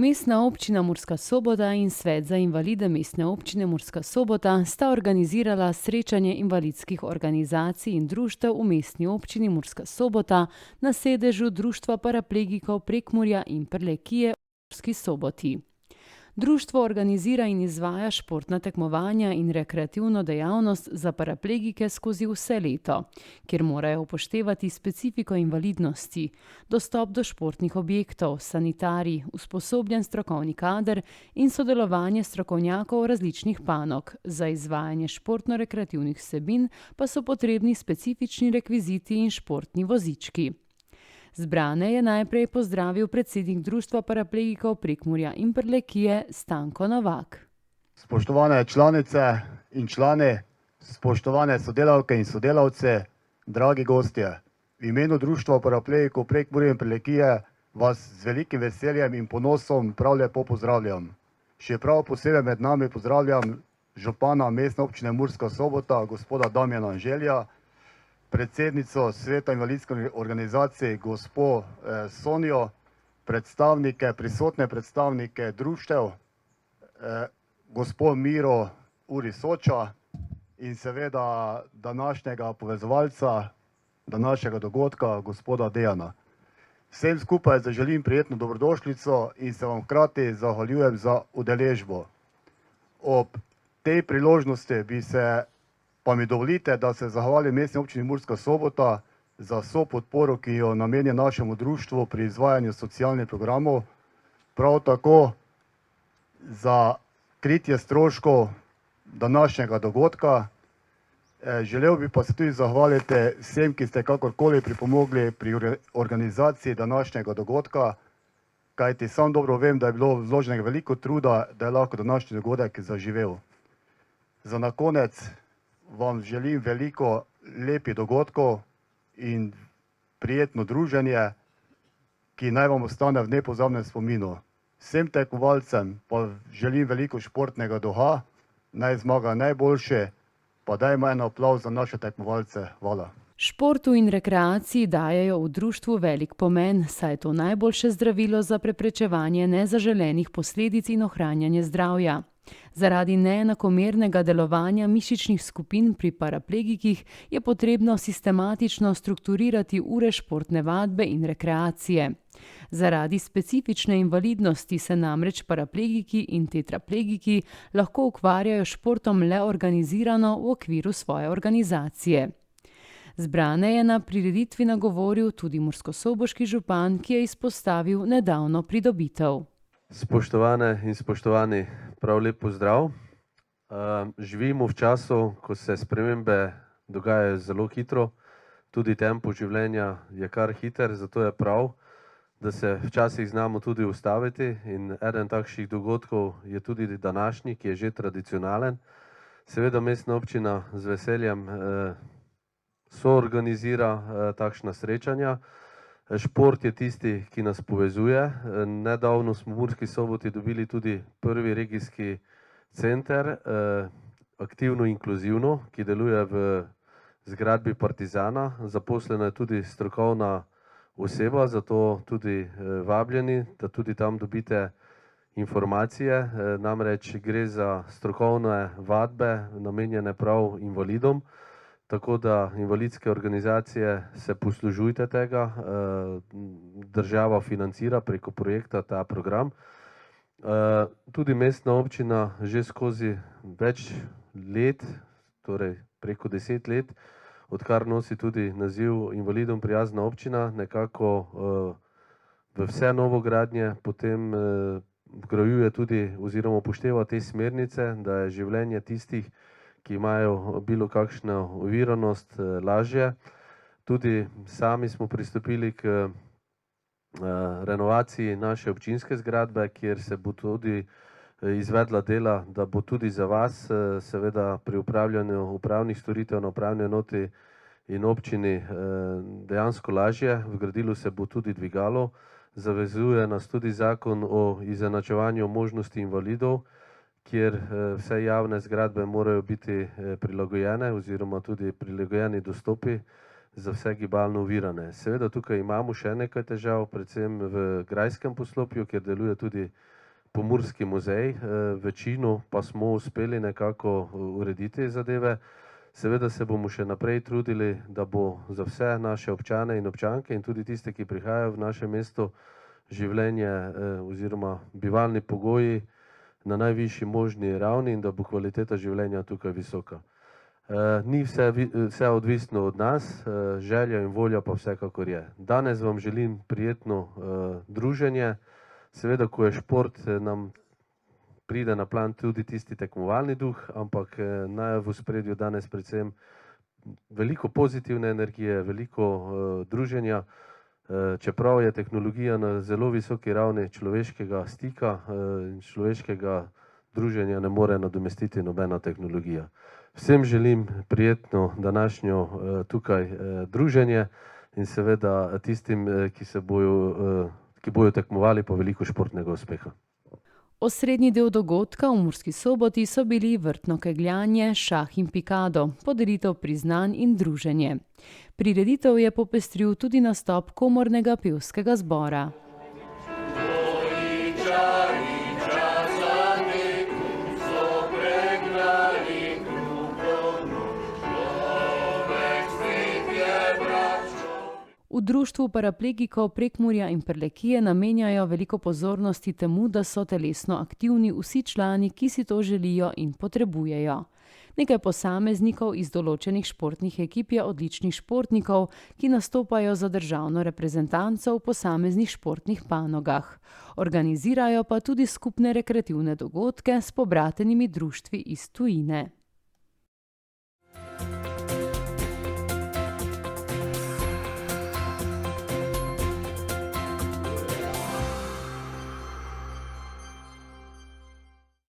Mestna občina Murska Sobota in Svet za invalide Mestne občine Murska Sobota sta organizirala srečanje invalidskih organizacij in društev v Mestni občini Murska Sobota na sedežu Društva paraplegikov Prekmurja in Prlekije v Murski Soboti. Društvo organizira in izvaja športna tekmovanja in rekreativno dejavnost za paraplegike skozi vse leto, kjer morajo upoštevati specifiko invalidnosti, dostop do športnih objektov, sanitarij, usposobljen strokovni kader in sodelovanje strokovnjakov različnih panog. Za izvajanje športno-rekreativnih vsebin pa so potrebni specifični rekviziti in športni vozički. Zbrane je najprej pozdravil predsednik Društva paraplegikov Prekmurja in Prlekije Stanko Novak. Spoštovane članice in člani, spoštovane sodelavke in sodelavci, dragi gostje, v imenu Društva paraplegikov Prekmurja in Prlekije vas z velikim veseljem in ponosom prav lepo pozdravljam. Še prav posebej med nami pozdravljam župana Mestne občine Murska Sobota, gospoda Damjana Anželja, predsednico Sveta invalidskih organizacij, gospo Sonjo, prisotne predstavnike društev, gospo Miro Uri Soča in seveda današnjega povezovalca, današnjega dogodka, gospoda Dejana. Vsem skupaj zaželim prijetno dobrodošlico in se vam hkrati zahvaljujem za udeležbo. Ob tej priložnosti pa mi dovolite, da se zahvalim Mestni občini Murska Sobota za vso podporo, ki jo namenja našemu društvu pri izvajanju socialnih programov, prav tako za kritje stroškov današnjega dogodka. Želel bi pa se tudi zahvaliti vsem, ki ste kakorkoli pripomogli pri organizaciji današnjega dogodka, kajti sam dobro vem, da je bilo vloženega veliko truda, da je lahko današnji dogodek zaživel. Za na konec vam želim veliko lepih dogodkov in prijetno druženje, ki naj vam ostane v nepozabnem spominu. Vsem tekmovalcem pa želim veliko športnega duha, naj zmaga najboljši, pa dajmo en aplavz za naše tekmovalce. Hvala. Športu in rekreaciji dajejo v društvu velik pomen, saj je to najboljše zdravilo za preprečevanje nezaželenih posledic in ohranjanje zdravja. Zaradi neenakomernega delovanja mišičnih skupin pri paraplegikih je potrebno sistematično strukturirati ure športne vadbe in rekreacije. Zaradi specifične invalidnosti se namreč paraplegiki in tetraplegiki lahko ukvarjajo športom le organizirano v okviru svoje organizacije. Zbrane je na prireditvi nagovoril tudi murskosoboški župan, ki je izpostavil nedavno pridobitev. Spoštovane in spoštovani, prav lep pozdrav. Živimo v času, ko se spremembe dogajajo zelo hitro, tudi tempo življenja je kar hiter, zato je prav, da se včasih znamo tudi ustaviti in eden takšnih dogodkov je tudi današnji, ki je že tradicionalen. Seveda Mestna občina z veseljem soorganizira takšna srečanja. Šport je tisti, ki nas povezuje. Nedavno smo v Murski Soboti dobili tudi prvi regijski center, aktivno inkluzivno, ki deluje v zgradbi Partizana. Zaposlena je tudi strokovna oseba, zato tudi vabljeni, da tudi tam dobite informacije. Namreč gre za strokovne vadbe, namenjene prav invalidom. Tako da invalidske organizacije se poslužujte tega, država financira preko projekta ta program. Tudi mestna občina že skozi več let, torej preko 10 let, odkar nosi tudi naziv invalidom prijazna občina, nekako v vse novogradnje potem vgrajuje tudi oziroma upošteva te smernice, da je življenje tistih, ki imajo bilo kakšno oviranost, lažje. Tudi sami smo pristopili k renovaciji naše občinske zgradbe, kjer se bo tudi izvedla dela, da bo tudi za vas seveda pri upravljanju upravnih storitev na upravni enoti in občini dejansko lažje. Vgradilo se bo tudi dvigalo, zavezuje nas tudi zakon o izenačevanju možnosti invalidov, kjer vse javne zgradbe morajo biti prilagojene oziroma tudi prilagojeni dostopi za vse gibalno ovirane. Seveda tukaj imamo še nekaj težav, predvsem v grajskem poslopju, kjer deluje tudi Pomurski muzej, večino pa smo uspeli nekako urediti zadeve. Seveda se bomo še naprej trudili, da bo za vse naše občane in občanke in tudi tiste, ki prihajajo v naše mesto, življenje oziroma bivalni pogoji na najvišji možni ravni in da bo kvaliteta življenja tukaj visoka. Ni vse odvisno od nas, želja in volja pa vsekakor je. Danes vam želim prijetno druženje. Seveda, ko je šport, nam pride na plan tudi tisti tekmovalni duh, ampak naj v ospredju danes predvsem veliko pozitivne energije, veliko druženja, čeprav je tehnologija na zelo visoki ravni človeškega stika in človeškega druženja ne more nadomestiti nobena tehnologija. Vsem želim prijetno današnjo tukaj druženje in seveda tistim, ki bojo tekmovali, pa veliko športnega uspeha. Osrednji del dogodka v Murski Soboti so bili vrtno kegljanje, šah in pikado, podelitev priznanj in druženje. Prireditev je popestril tudi nastop komornega pevskega zbora. V Društvu paraplegikov Prekmurja in Prlekije namenjajo veliko pozornosti temu, da so telesno aktivni vsi člani, ki si to želijo in potrebujejo. Nekaj posameznikov iz določenih športnih ekip je odličnih športnikov, ki nastopajo za državno reprezentanco v posameznih športnih panogah. Organizirajo pa tudi skupne rekreativne dogodke s pobratenimi društvi iz tujine.